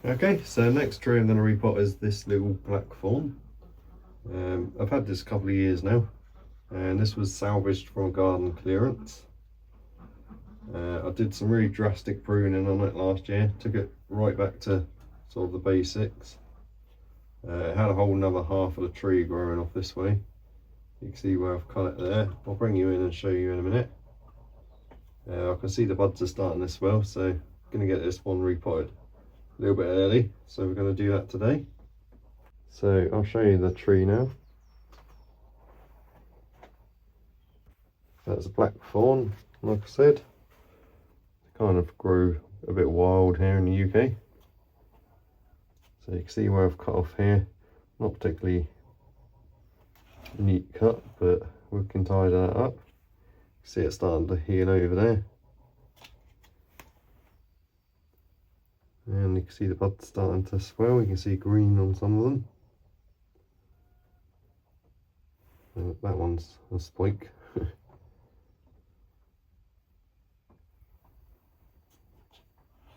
Okay, so next tree I'm going to repot is this little Blackthorn. I've had this a couple of years now, and this was salvaged from a garden clearance. I did some really drastic pruning on it last year, took it right back to sort of the basics. It had a whole another half of the tree growing off this way. You can see where I've cut it there. I'll bring you in and show you in a minute. I can see the buds are starting to swell, so I'm going to get this one repotted a little bit early, so we're going to do that today. So I'll show you the tree now. That's a Blackthorn, like I said. They kind of grew a bit wild here in the UK. So you can see where I've cut off here. Not particularly neat cut, but we can tidy that up. See it starting to heal over there. And you can see the buds starting to swell. You can see green on some of them. That one's a spike.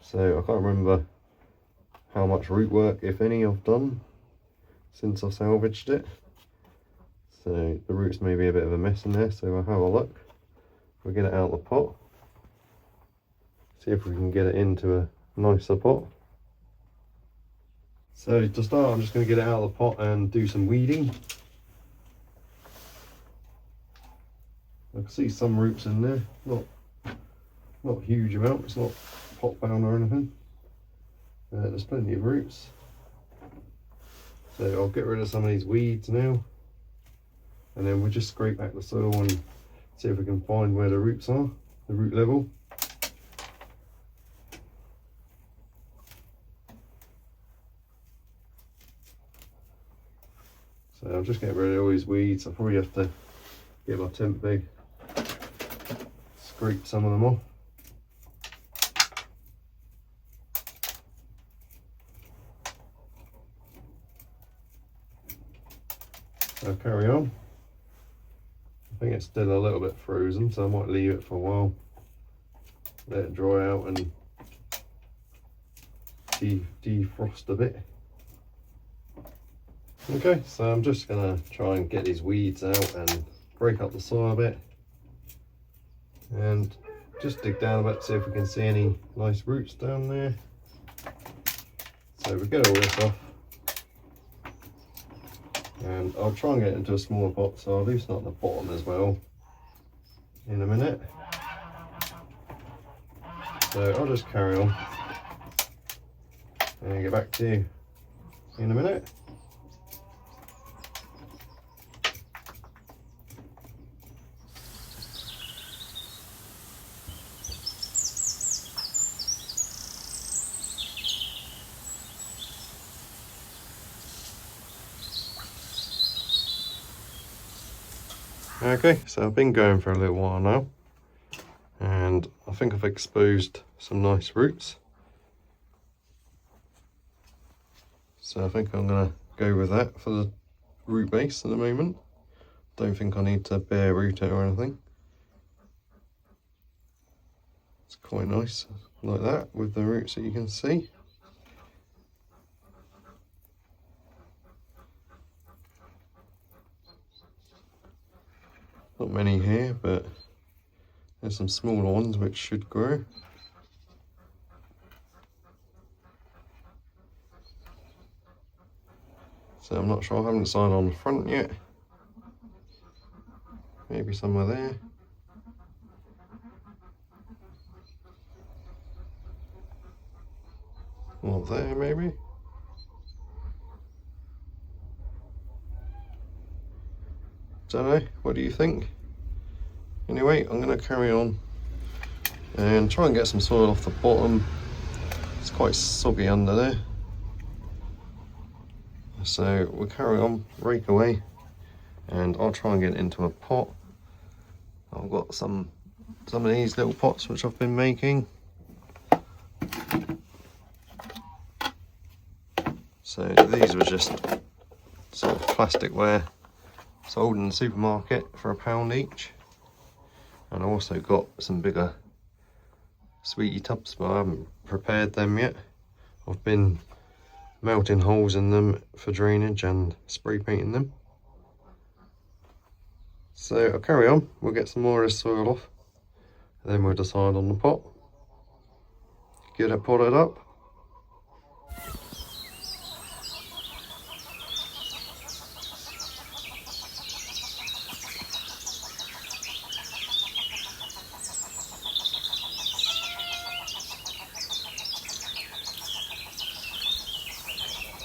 So I can't remember how much root work, if any, I've done since I've salvaged it. So the roots may be a bit of a mess in there, so I'll have a look. We'll get it out of the pot. See if we can get it into a nicer pot. So to start, I'm just going to get it out of the pot and do some weeding. I can see some roots in there, not huge amount, it's not pot bound or anything. There's plenty of roots. So I'll get rid of some of these weeds now, and then we'll just scrape back the soil and see if we can find where the roots are, the root level. So I'll just get rid of all these weeds. I'll probably have to get my tent bag, scrape some of them off. I'll carry on. I think it's still a little bit frozen, so I might leave it for a while, let it dry out and defrost a bit. Okay, so I'm just gonna try and get these weeds out and break up the soil a bit and just dig down a bit, see if we can see any nice roots down there. So we get all this off, and I'll try and get it into a smaller pot, so I'll loosen up the bottom as well in a minute. So I'll just carry on and get back to you in a minute. Okay, so I've been going for a little while now, and I think I've exposed some nice roots. So I think I'm going to go with that for the root base at the moment. Don't think I need to bare root it or anything. It's quite nice like that with the roots that you can see. Not many here, but there's some smaller ones which should grow. So I'm not sure, I haven't signed on the front yet. Maybe somewhere there. Or there maybe. Don't know, what do you think? Anyway, I'm going to carry on and try and get some soil off the bottom. It's quite soggy under there. So we'll carry on, rake away, and I'll try and get it into a pot. I've got some of these little pots which I've been making. So these were just sort of plasticware sold in the supermarket for £1 each. And I also got some bigger sweetie tubs, but I haven't prepared them yet. I've been melting holes in them for drainage and spray painting them. So I'll carry on, we'll get some more of this soil off, then we'll decide on the pot, get it potted up.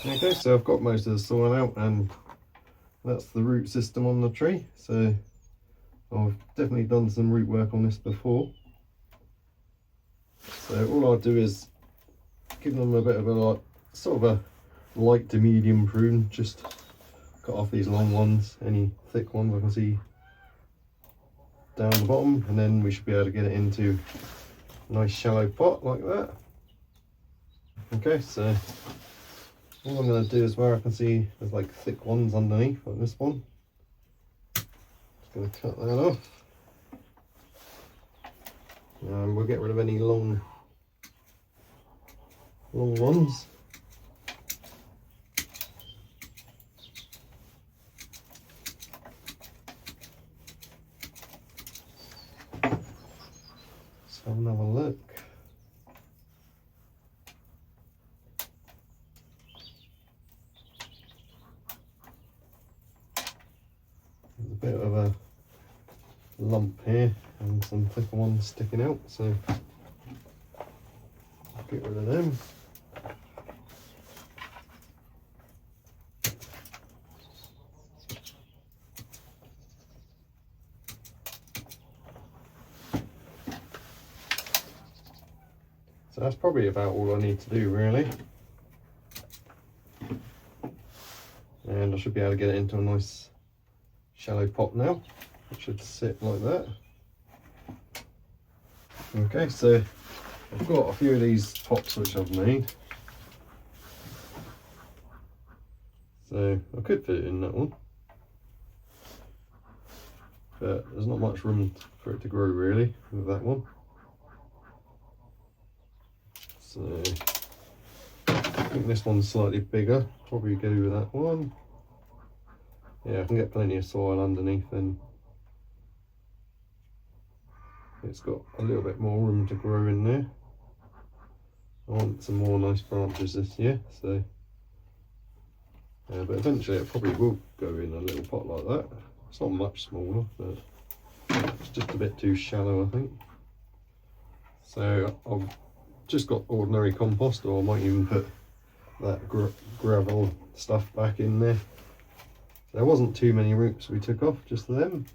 Okay, so I've got most of the soil out, and that's the root system on the tree. So I've definitely done some root work on this before. So all I'll do is give them a bit of a sort of a light to medium prune, just cut off these long ones, any thick ones I can see down the bottom, and then we should be able to get it into a nice shallow pot like that. Okay, so all I'm going to do is where I can see there's like thick ones underneath, like this one. Just going to cut that off. And we'll get rid of any long ones. Let's have another look. There's a bit of a lump here and some thicker ones sticking out, so get rid of them. So that's probably about all I need to do really. And I should be able to get it into a nice shallow pot now. It should sit like that. Okay, so I've got a few of these pots which I've made. So I could fit it in that one, but there's not much room for it to grow really with that one. So I think this one's slightly bigger, probably go with that one. Yeah, I can get plenty of soil underneath, and it's got a little bit more room to grow in there. I want some more nice branches this year, so but eventually it probably will go in a little pot like that. It's not much smaller, but it's just a bit too shallow, I think. So I've just got ordinary compost, or I might even put that gravel stuff back in there. There wasn't too many roots we took off, just them.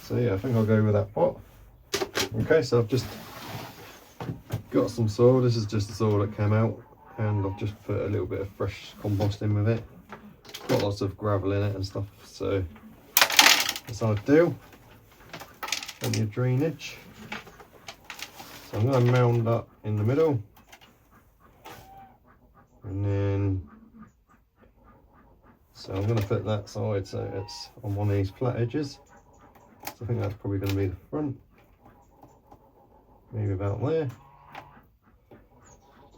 So yeah, I think I'll go with that pot. Okay, so I've just got some soil. This is just the soil that came out, and I've just put a little bit of fresh compost in with it. Got lots of gravel in it and stuff, so that's ideal. Plenty of drainage. So I'm going to mound up in the middle, and then so I'm going to put that side so it's on one of these flat edges. So I think that's probably going to be the front, maybe about there,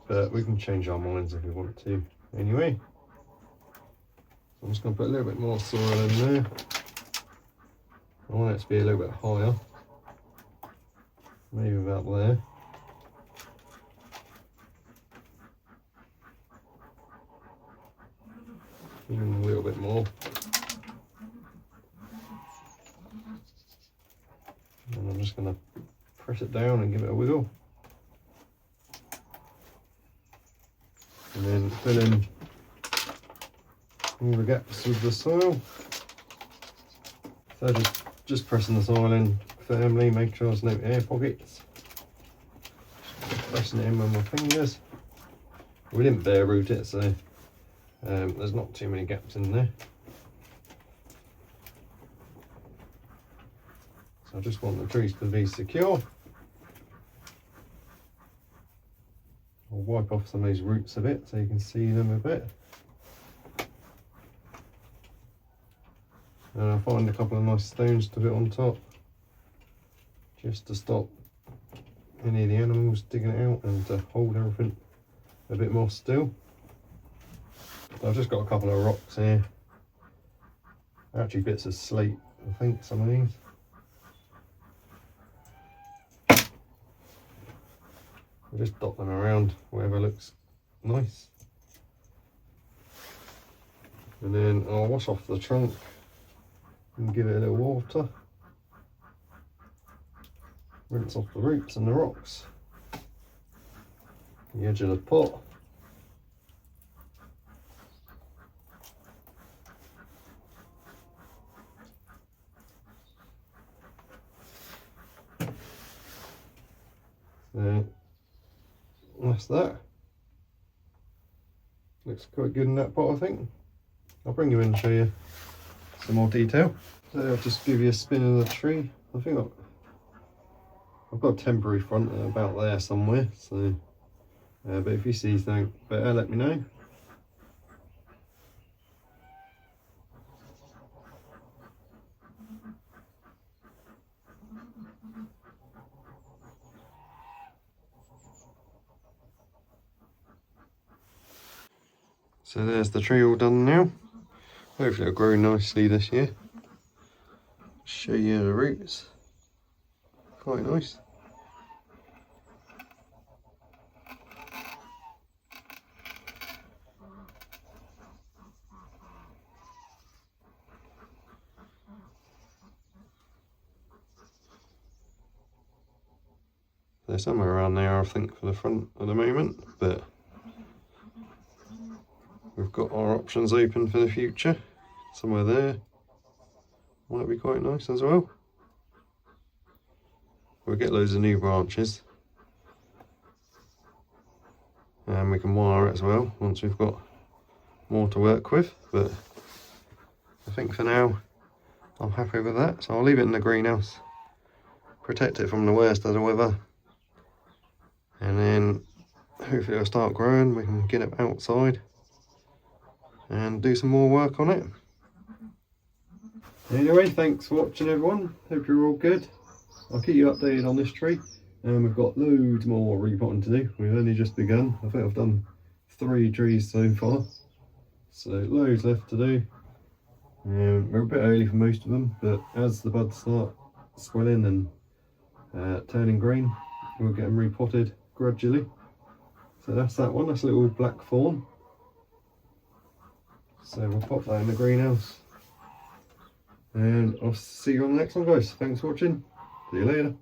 but we can change our minds if we want to. Anyway, so I'm just going to put a little bit more soil in there. I want it to be a little bit higher, maybe about there. Even a little bit more. And I'm just going to press it down and give it a wiggle. And then fill in all the gaps with the soil. So just pressing the soil in firmly, make sure there's no air pockets. Just pressing it in with my fingers. We didn't bare root it, so there's not too many gaps in there. So I just want the trees to be secure. I'll wipe off some of these roots a bit so you can see them a bit. And I'll find a couple of nice stones to put on top, just to stop any of the animals digging it out and to hold everything a bit more still. I've just got a couple of rocks here, actually bits of slate, I think, some of these. I'll just dot them around wherever looks nice. And then I'll wash off the trunk and give it a little water. Rinse off the roots and the rocks. The edge of the pot. So that's that. Looks quite good in that pot, I think. I'll bring you in and show you some more detail. So I'll just give you a spin of the tree. I think I've got a temporary front about there somewhere, so but if you see something better, let me know. So there's the tree all done now. Hopefully it'll grow nicely this year. Show you the roots. Quite nice. They're somewhere around there, I think, for the front at the moment, but we've got our options open for the future. Somewhere there might be quite nice as well. We'll get loads of new branches, and we can wire it as well once we've got more to work with, but I think for now I'm happy with that. So I'll leave it in the greenhouse, protect it from the worst of the weather, and then hopefully it'll start growing. We can get it outside and do some more work on it. Anyway, thanks for watching, everyone. Hope you're all good. I'll keep you updated on this tree, and we've got loads more repotting to do. We've only just begun. I think I've done 3 trees so far, so loads left to do. We're a bit early for most of them, but as the buds start swelling and turning green, we'll get them repotted gradually. So that's that one. That's a little blackthorn. So we'll pop that in the greenhouse, and I'll see you on the next one, guys. Thanks for watching. See you later.